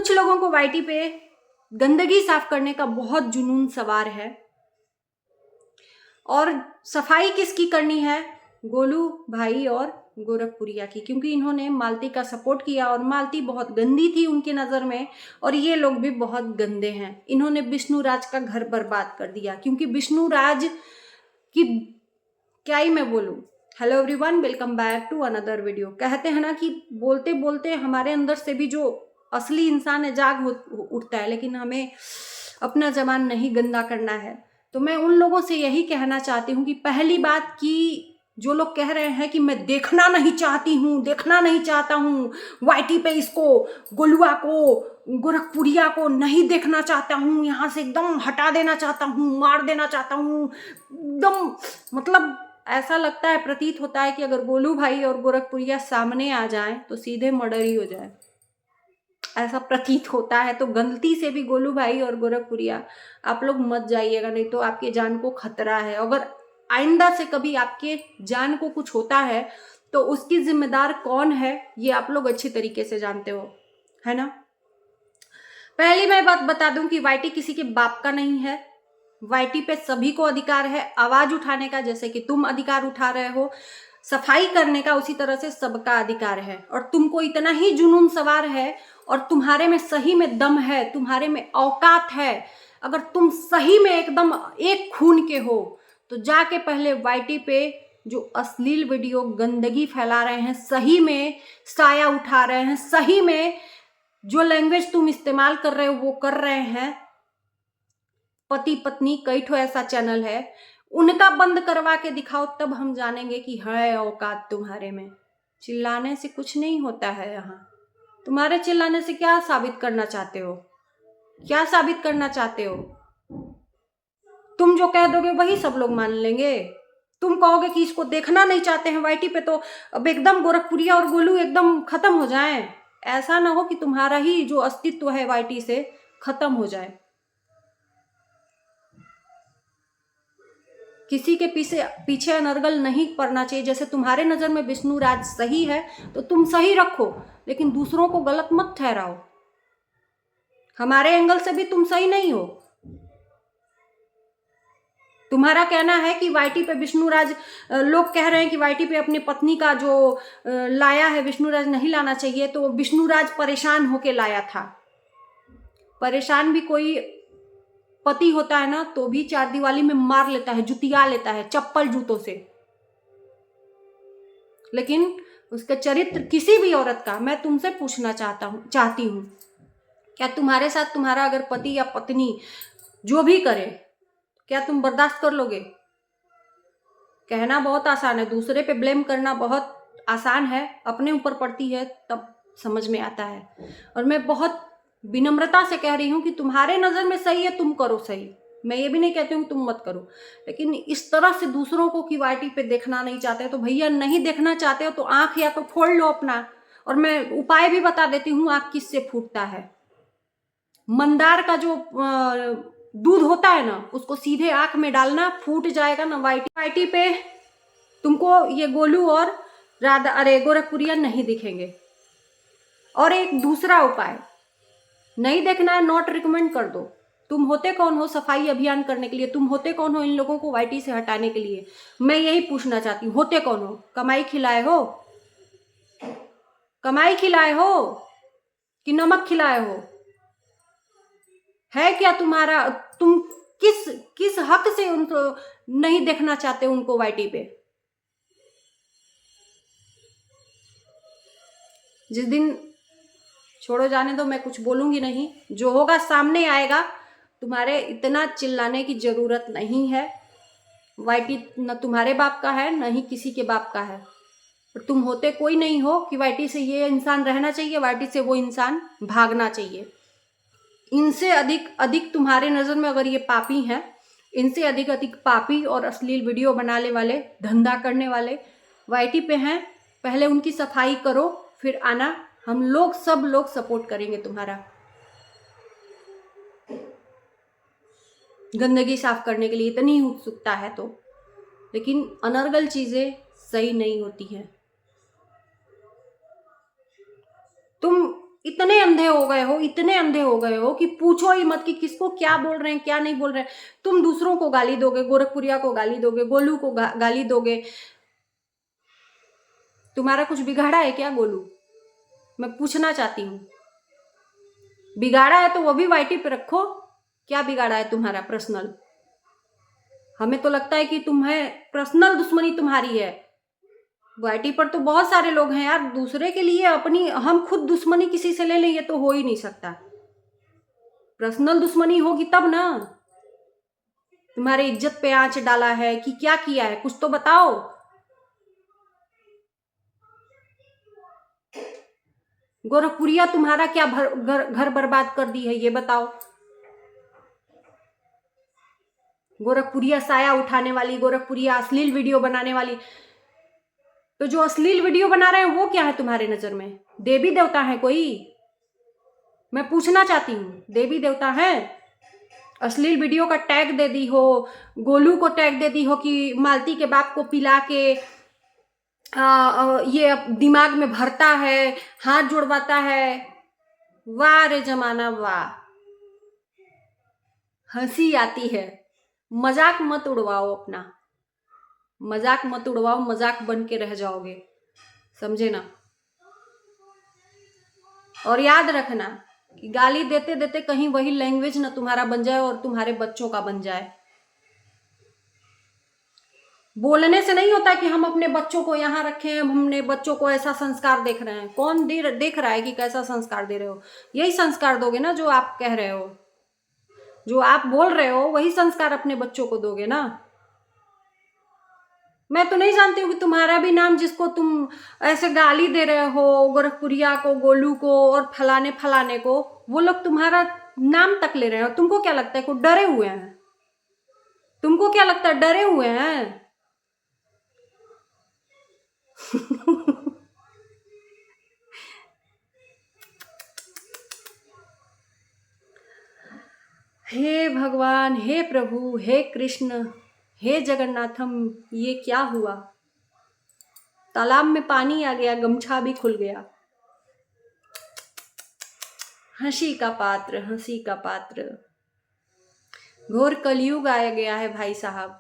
कुछ लोगों को वाईटी पे गंदगी साफ करने का बहुत जुनून सवार है। और सफाई किसकी करनी है? गोलू भाई और गोरखपुरिया की, क्योंकि इन्होंने मालती का सपोर्ट किया और मालती बहुत गंदी थी उनकी नज़र में, और ये लोग भी बहुत गंदे हैं। इन्होंने विष्णु राज का घर बर्बाद कर दिया, क्योंकि विष्णु राज की क्या ही मैं बोलूं। Hello everyone, welcome back to another video. कहते हैं ना कि बोलते बोलते हमारे अंदर से भी जो असली इंसान है जाग उठता है, लेकिन हमें अपना जबान नहीं गंदा करना है। तो मैं उन लोगों से यही कहना चाहती हूँ कि पहली बात कि जो लोग कह रहे हैं कि मैं देखना नहीं चाहती हूँ, देखना नहीं चाहता हूँ वाईटी पे, इसको गोलुआ को गोरखपुरिया को नहीं देखना चाहता हूँ, यहाँ से एकदम हटा देना चाहता हूँ, मार देना चाहता हूँ, एकदम मतलब ऐसा लगता है, प्रतीत होता है कि अगर गोलू भाई और गोरखपुरिया सामने आ जाएं तो सीधे मर्डर ही हो जाए, ऐसा प्रतीत होता है। तो गलती से भी गोलू भाई और गोरखपुरिया आप लोग मत जाइएगा, नहीं तो आपके जान को खतरा है। अगर आइंदा से कभी आपके जान को कुछ होता है तो उसकी जिम्मेदार कौन है ये आप लोग अच्छी तरीके से जानते हो, है ना। पहली मैं बात बता दूं कि वाईटी किसी के बाप का नहीं है। वाईटी पे सभी को अधिकार है आवाज उठाने का, जैसे कि तुम अधिकार उठा रहे हो सफाई करने का, उसी तरह से सबका अधिकार है। और तुमको इतना ही जुनून सवार है और तुम्हारे में सही में दम है, तुम्हारे में औकात है, अगर तुम सही में एकदम एक खून के हो तो जाके पहले वाईटी पे जो अश्लील वीडियो गंदगी फैला रहे हैं, सही में साया उठा रहे हैं, सही में जो लैंग्वेज तुम इस्तेमाल कर रहे हो वो कर रहे हैं, पति पत्नी कई ठो ऐसा चैनल है, उनका बंद करवा के दिखाओ, तब हम जानेंगे कि है औकात तुम्हारे में। चिल्लाने से कुछ नहीं होता है। यहाँ तुम्हारे चिल्लाने से क्या साबित करना चाहते हो? क्या साबित करना चाहते हो? तुम जो कह दोगे वही सब लोग मान लेंगे। तुम कहोगे कि इसको देखना नहीं चाहते हैं वाईटी पे, तो अब एकदम गोरखपुरिया और गोलू एकदम खत्म हो जाएं। ऐसा ना हो कि तुम्हारा ही जो अस्तित्व है वाईटी से खत्म हो जाए। किसी के पीछे अनर्गल नहीं पड़ना चाहिए। जैसे तुम्हारे नजर में विष्णु राज सही है तो तुम सही रखो, लेकिन दूसरों को गलत मत ठहराओ। हमारे एंगल से भी तुम सही नहीं हो। तुम्हारा कहना है कि वाईटी पे विष्णु राज, लोग कह रहे हैं कि वाईटी पे अपनी पत्नी का जो लाया है विष्णु राज नहीं लाना चाहिए, तो विष्णु राज परेशान होके लाया था। परेशान भी कोई पति होता है ना तो भी चार दीवारी में मार लेता है, जुतिया लेता है चप्पल जूतों से, लेकिन उसका चरित्र किसी भी औरत का, मैं तुमसे पूछना चाहती हूँ, क्या तुम्हारे साथ तुम्हारा अगर पति या पत्नी जो भी करे, क्या तुम बर्दाश्त कर लोगे? कहना बहुत आसान है, दूसरे पे ब्लेम करना बहुत आसान है, अपने ऊपर पड़ती है तब समझ में आता है। और मैं बहुत विनम्रता से कह रही हूँ कि तुम्हारे नजर में सही है, तुम करो सही। मैं ये भी नहीं कहती हूँ तुम मत करो, लेकिन इस तरह से दूसरों को कि वाईटी पे देखना नहीं चाहते तो भैया, नहीं देखना चाहते हो तो आंख या तो फोड़ लो अपना। और मैं उपाय भी बता देती हूँ आंख किससे फूटता है। मंदार का जो दूध होता है ना, उसको सीधे आंख में डालना, फूट जाएगा ना वाईटी पे तुमको ये गोलू और गोरखपुरिया नहीं दिखेंगे। और एक दूसरा उपाय, नहीं देखना है नॉट रिकमेंड कर दो। तुम होते कौन हो सफाई अभियान करने के लिए? तुम होते कौन हो इन लोगों को वाईटी से हटाने के लिए? मैं यही पूछना चाहती हूँ, होते कौन हो? कमाई खिलाए हो? कमाई खिलाए हो कि नमक खिलाए हो? है क्या तुम्हारा? तुम किस हक से उनको नहीं देखना चाहते उनको वाईटी पे? जिस दिन, छोड़ो जाने दो, मैं कुछ बोलूंगी नहीं, जो होगा सामने आएगा। तुम्हारे इतना चिल्लाने की जरूरत नहीं है। वाईटी न तुम्हारे बाप का है न ही किसी के बाप का है, और तुम होते कोई नहीं हो कि वाईटी से ये इंसान रहना चाहिए, वाईटी से वो इंसान भागना चाहिए। इनसे अधिक अधिक तुम्हारे नजर में अगर ये पापी हैं, इनसे अधिक अधिक पापी और अश्लील वीडियो बनाने वाले, धंधा करने वाले वाईटी पे हैं। पहले उनकी सफाई करो, फिर आना, हम लोग सब लोग सपोर्ट करेंगे तुम्हारा गंदगी साफ करने के लिए। इतनी उत्सुकता है तो, लेकिन अनर्गल चीजें सही नहीं होती हैं। तुम इतने अंधे हो गए हो, इतने अंधे हो गए हो कि पूछो ही मत कि किसको क्या बोल रहे हैं, क्या नहीं बोल रहे हैं। तुम दूसरों को गाली दोगे, गोरखपुरिया को गाली दोगे, गोलू को गाली दोगे। तुम्हारा कुछ बिगाड़ा है क्या गोलू? मैं पूछना चाहती हूँ। बिगाड़ा है तो वो भी वाईटी पे रखो। क्या बिगाड़ा है तुम्हारा पर्सनल? हमें तो लगता है कि तुम्हें पर्सनल दुश्मनी तुम्हारी है। वाईटी पर तो बहुत सारे लोग हैं यार, दूसरे के लिए अपनी, हम खुद दुश्मनी किसी से ले लें, ये तो हो ही नहीं सकता। पर्सनल दुश्मनी होगी तब ना। तुम्हारी इज्जत पे आंच डाला है कि क्या किया है, कुछ तो बताओ। गोरखपुरिया तुम्हारा क्या घर बर्बाद कर दी है, ये बताओ। गोरखपुरिया साया उठाने वाली, गोरखपुरिया अश्लील वीडियो बनाने वाली। तो जो अश्लील वीडियो बना रहे हैं वो क्या है तुम्हारे नजर में? देवी देवता है कोई? मैं पूछना चाहती हूँ, देवी देवता है? अश्लील वीडियो का टैग दे दी हो, गोलू को टैग दे दी हो कि मालती के बाप को पिला के ये दिमाग में भरता है, हाथ जुड़वाता है। वाह रे जमाना वाह, हंसी आती है। मजाक मत उड़वाओ अपना, मजाक मत उड़वाओ, मजाक बन के रह जाओगे, समझे ना। और याद रखना कि गाली देते देते कहीं वही लैंग्वेज ना तुम्हारा बन जाए और तुम्हारे बच्चों का बन जाए। बोलने से नहीं होता कि हम अपने बच्चों को यहाँ रखें, हम अपने बच्चों को ऐसा संस्कार देख रहे हैं। कौन देख रहा है कि कैसा संस्कार दे रहे हो? यही संस्कार दोगे ना जो आप कह रहे हो, जो आप बोल रहे हो वही संस्कार अपने बच्चों को दोगे ना। मैं तो नहीं जानती हूँ कि तुम्हारा भी नाम, जिसको तुम ऐसे गाली दे रहे हो, गोरखपुरिया को, गोलू को और फलाने फलाने को, वो लोग तुम्हारा नाम तक ले रहे हो। तुमको क्या लगता है, को डरे हुए हैं? तुमको क्या लगता है डरे हुए हैं? हे भगवान, हे प्रभु, हे कृष्ण, हे जगन्नाथम, ये क्या हुआ? तालाब में पानी आ गया, गमछा भी खुल गया। हंसी का पात्र, हंसी का पात्र। घोर कलयुग आया गया है भाई साहब।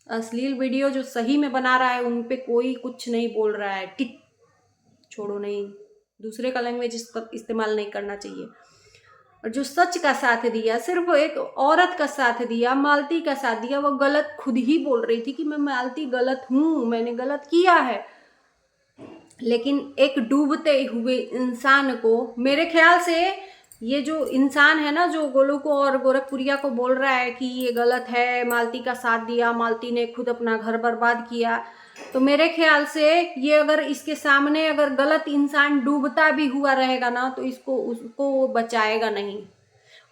अश्लील वीडियो जो सही में बना रहा है उन पे कोई कुछ नहीं बोल रहा है। टिक छोड़ो, नहीं, दूसरे का लैंग्वेज इस्तेमाल नहीं करना चाहिए। और जो सच का साथ दिया, सिर्फ एक औरत का साथ दिया, मालती का साथ दिया, वो गलत खुद ही बोल रही थी कि मैं मालती गलत हूं, मैंने गलत किया है। लेकिन एक डूबते हुए इंसान को, मेरे ख्याल से ये जो इंसान है ना, जो गोलू को और गोरखपुरिया को बोल रहा है कि ये गलत है, मालती का साथ दिया, मालती ने खुद अपना घर बर्बाद किया, तो मेरे ख्याल से ये अगर इसके सामने अगर गलत इंसान डूबता भी हुआ रहेगा ना, तो उसको वो बचाएगा नहीं।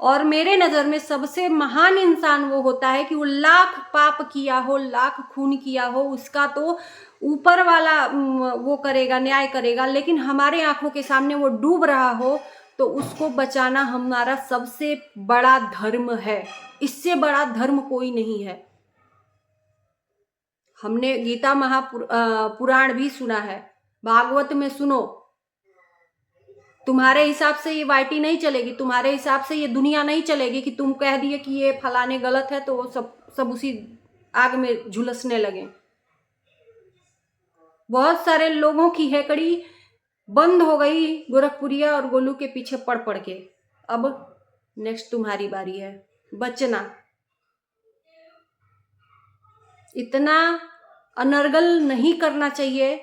और मेरे नज़र में सबसे महान इंसान वो होता है कि वो लाख पाप किया हो, लाख खून किया हो, उसका तो ऊपर वाला वो करेगा, न्याय करेगा। लेकिन हमारे आंखों के सामने वो डूब रहा हो तो उसको बचाना हमारा सबसे बड़ा धर्म है। इससे बड़ा धर्म कोई नहीं है। हमने गीता महापुराण भी सुना है, भागवत में सुनो। तुम्हारे हिसाब से ये वाईटी नहीं चलेगी, तुम्हारे हिसाब से ये दुनिया नहीं चलेगी कि तुम कह दिए कि ये फलाने गलत है तो वो सब उसी आग में झुलसने लगे। बहुत सारे लोगों की हेकड़ी बंद हो गई गोरखपुरिया और गोलू के पीछे पड़ पड़ के। अब नेक्स्ट तुम्हारी बारी है, बचना। इतना अनर्गल नहीं करना चाहिए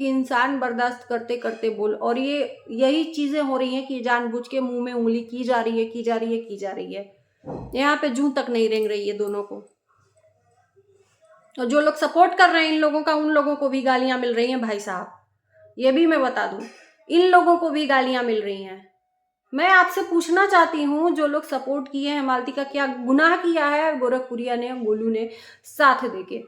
कि इंसान बर्दाश्त करते करते बोल। और ये यही चीजें हो रही हैं कि जानबूझ के मुंह में उंगली की जा रही है, की जा रही है, की जा रही है। यहाँ पे जूं तक नहीं रेंग रही है दोनों को। और जो लोग सपोर्ट कर रहे हैं इन लोगों का, उन लोगों को भी गालियां मिल रही हैं भाई साहब। ये भी मैं बता दूं, इन लोगों को भी गालियां मिल रही हैं। मैं आपसे पूछना चाहती हूँ, जो लोग सपोर्ट किए हैं मालती का, क्या गुनाह किया है गोरखपुरिया ने, गोलू ने साथ देके?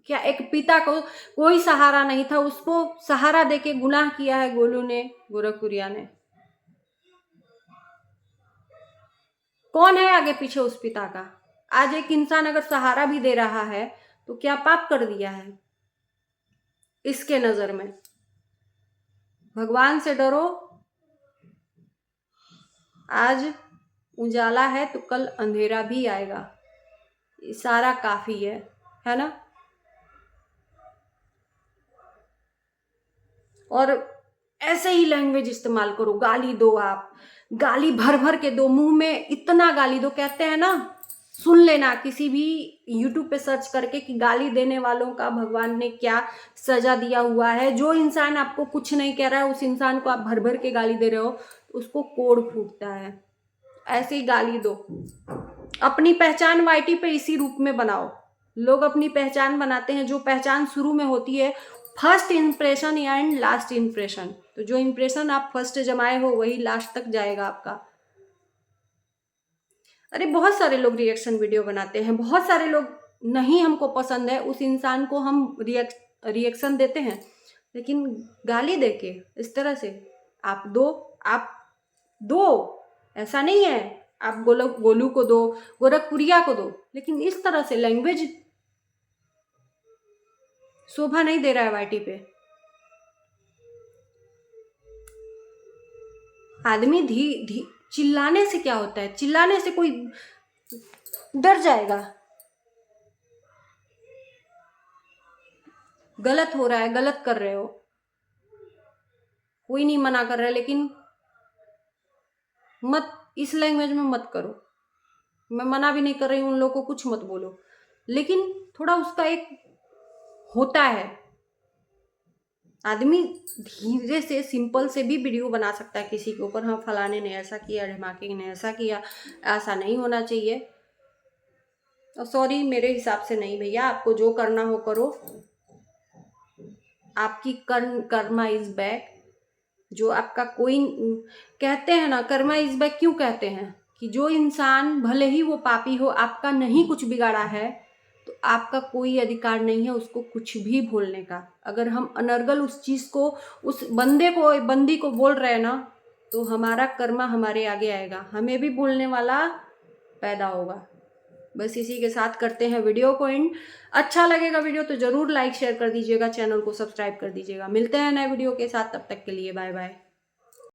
क्या एक पिता को कोई सहारा नहीं था, उसको सहारा देके गुनाह किया है गोलू ने, गोरखपुरिया ने? कौन है आगे पीछे उस पिता का? आज एक इंसान अगर सहारा भी दे रहा है तो क्या पाप कर दिया है इसके नजर में? भगवान से डरो, आज उजाला है तो कल अंधेरा भी आएगा, इशारा काफी है ना। और ऐसे ही लैंग्वेज इस्तेमाल करो, गाली दो, आप गाली भर भर के दो, मुंह में इतना गाली दो। कहते हैं ना, सुन लेना किसी भी YouTube पे सर्च करके कि गाली देने वालों का भगवान ने क्या सजा दिया हुआ है। जो इंसान आपको कुछ नहीं कह रहा है, उस इंसान को आप भर भर के गाली दे रहे हो, उसको कोड़ फूटता है। ऐसे ही गाली दो। अपनी पहचान YT पे इसी रूप में बनाओ। लोग अपनी पहचान बनाते हैं, जो पहचान शुरू में होती है first impression and last impression. तो जो इंप्रेशन आप फर्स्ट जमाए हो वही लास्ट तक जाएगा आपका। अरे बहुत सारे लोग रिएक्शन वीडियो बनाते हैं, बहुत सारे लोग नहीं हमको पसंद है उस इंसान को हम रिएक्शन देते हैं, लेकिन गाली देके इस तरह से आप दो, ऐसा नहीं है आप गोलू को दो, गोरखपुरिया को दो, लेकिन इस तरह से लैंग्वेज शोभा नहीं दे रहा है YT पे। आदमी चिल्लाने से क्या होता है? चिल्लाने से कोई डर जाएगा? गलत हो रहा है, गलत कर रहे हो, कोई नहीं मना कर रहा है, लेकिन मत इस लैंग्वेज में मत करो। मैं मना भी नहीं कर रही हूँ, उन लोगों को कुछ मत बोलो, लेकिन थोड़ा उसका एक होता है। आदमी धीरे से सिंपल से भी वीडियो बना सकता है किसी के ऊपर, हाँ फलाने ने ऐसा किया, ढमाके ने ऐसा किया, ऐसा नहीं होना चाहिए। और सॉरी, मेरे हिसाब से नहीं भैया, आपको जो करना हो करो। आपकी कर्मा इज बैक। जो आपका कोई कहते हैं ना, कर्मा इज बैक क्यों कहते हैं कि जो इंसान भले ही वो पापी हो, आपका नहीं कुछ बिगाड़ा है, तो आपका कोई अधिकार नहीं है उसको कुछ भी बोलने का। अगर हम अनर्गल उस चीज़ को, उस बंदी को बोल रहे हैं ना, तो हमारा कर्मा हमारे आगे आएगा, हमें भी बोलने वाला पैदा होगा। बस इसी के साथ करते हैं वीडियो को एंड। अच्छा लगेगा वीडियो तो ज़रूर लाइक शेयर कर दीजिएगा, चैनल को सब्सक्राइब कर दीजिएगा। मिलते हैं नए वीडियो के साथ, तब तक के लिए बाय बाय।